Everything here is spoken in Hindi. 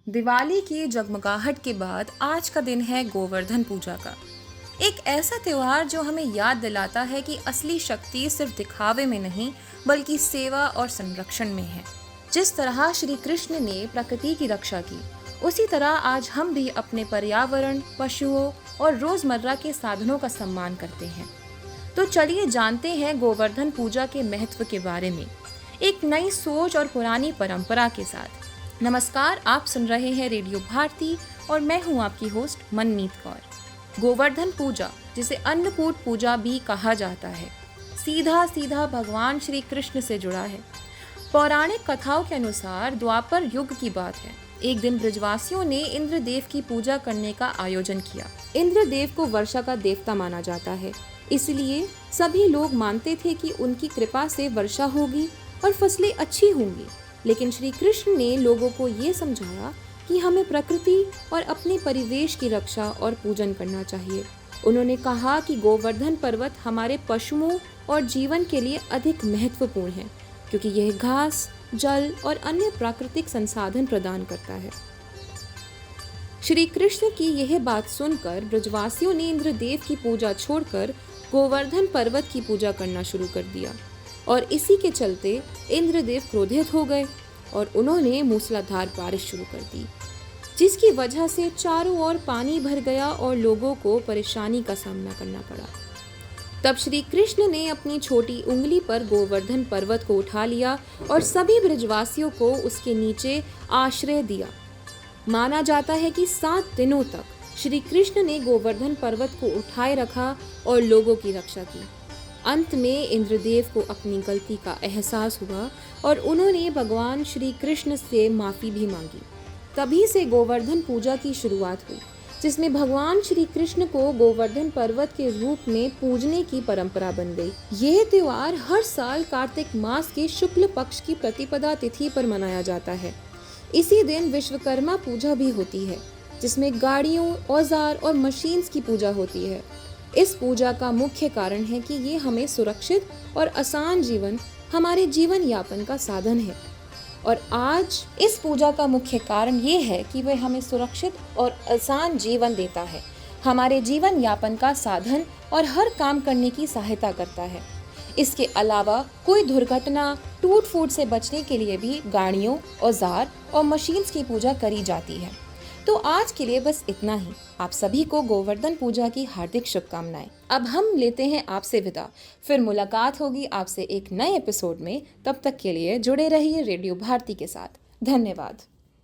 दिवाली की जगमगाहट के बाद आज का दिन है गोवर्धन पूजा का। एक ऐसा त्योहार जो हमें याद दिलाता है कि असली शक्ति सिर्फ दिखावे में नहीं बल्कि सेवा और संरक्षण में है। जिस तरह श्री कृष्ण ने प्रकृति की रक्षा की, उसी तरह आज हम भी अपने पर्यावरण, पशुओं और रोजमर्रा के साधनों का सम्मान करते हैं। तो चलिए जानते हैं गोवर्धन पूजा के महत्व के बारे में, एक नई सोच और पुरानी परंपरा के साथ। नमस्कार, आप सुन रहे हैं रेडियो भारती और मैं हूं आपकी होस्ट मनमीत कौर। गोवर्धन पूजा, जिसे अन्नकूट पूजा भी कहा जाता है, सीधा सीधा भगवान श्री कृष्ण से जुड़ा है। पौराणिक कथाओं के अनुसार द्वापर युग की बात है। एक दिन ब्रजवासियों ने इंद्रदेव की पूजा करने का आयोजन किया। इंद्रदेव को वर्षा का देवता माना जाता है, इसलिए सभी लोग मानते थे कि उनकी कृपा से वर्षा होगी और फसलें अच्छी होंगी। लेकिन श्री कृष्ण ने लोगों को ये समझाया कि हमें प्रकृति और अपने परिवेश की रक्षा और पूजन करना चाहिए। उन्होंने कहा कि गोवर्धन पर्वत हमारे पशुओं और जीवन के लिए अधिक महत्वपूर्ण है, क्योंकि यह घास, जल और अन्य प्राकृतिक संसाधन प्रदान करता है। श्री कृष्ण की यह बात सुनकर ब्रजवासियों ने इंद्रदेव की पूजा छोड़कर गोवर्धन पर्वत की पूजा करना शुरू कर दिया और इसी के चलते इंद्रदेव क्रोधित हो गए और उन्होंने मूसलाधार बारिश शुरू कर दी, जिसकी वजह से चारों ओर पानी भर गया और लोगों को परेशानी का सामना करना पड़ा। तब श्री कृष्ण ने अपनी छोटी उंगली पर गोवर्धन पर्वत को उठा लिया और सभी ब्रजवासियों को उसके नीचे आश्रय दिया। माना जाता है कि 7 दिनों तक श्री कृष्ण ने गोवर्धन पर्वत को उठाए रखा और लोगों की रक्षा की। अंत में इंद्रदेव को अपनी गलती का एहसास हुआ और उन्होंने भगवान श्री कृष्ण से माफी भी मांगी। तभी से गोवर्धन पूजा की शुरुआत हुई, जिसमें भगवान श्री कृष्ण को गोवर्धन पर्वत के रूप में पूजने की परंपरा बन गई। यह त्योहार हर साल कार्तिक मास के शुक्ल पक्ष की प्रतिपदा तिथि पर मनाया जाता है। इसी दिन विश्वकर्मा पूजा भी होती है, जिसमें गाड़ियों, औजार और मशीन्स की पूजा होती है। इस पूजा का मुख्य कारण है कि ये हमें सुरक्षित और आसान हमारे जीवन यापन का साधन है। और आज इस पूजा का मुख्य कारण ये है कि वह हमें सुरक्षित और आसान जीवन देता है, हमारे जीवन यापन का साधन और हर काम करने की सहायता करता है। इसके अलावा कोई दुर्घटना, टूट फूट से बचने के लिए भी गाड़ियों, औजार और मशीन्स की पूजा करी जाती है। तो आज के लिए बस इतना ही। आप सभी को गोवर्धन पूजा की हार्दिक शुभकामनाएं। अब हम लेते हैं आपसे विदा। फिर मुलाकात होगी आपसे एक नए एपिसोड में। तब तक के लिए जुड़े रहिए रेडियो भारती के साथ। धन्यवाद।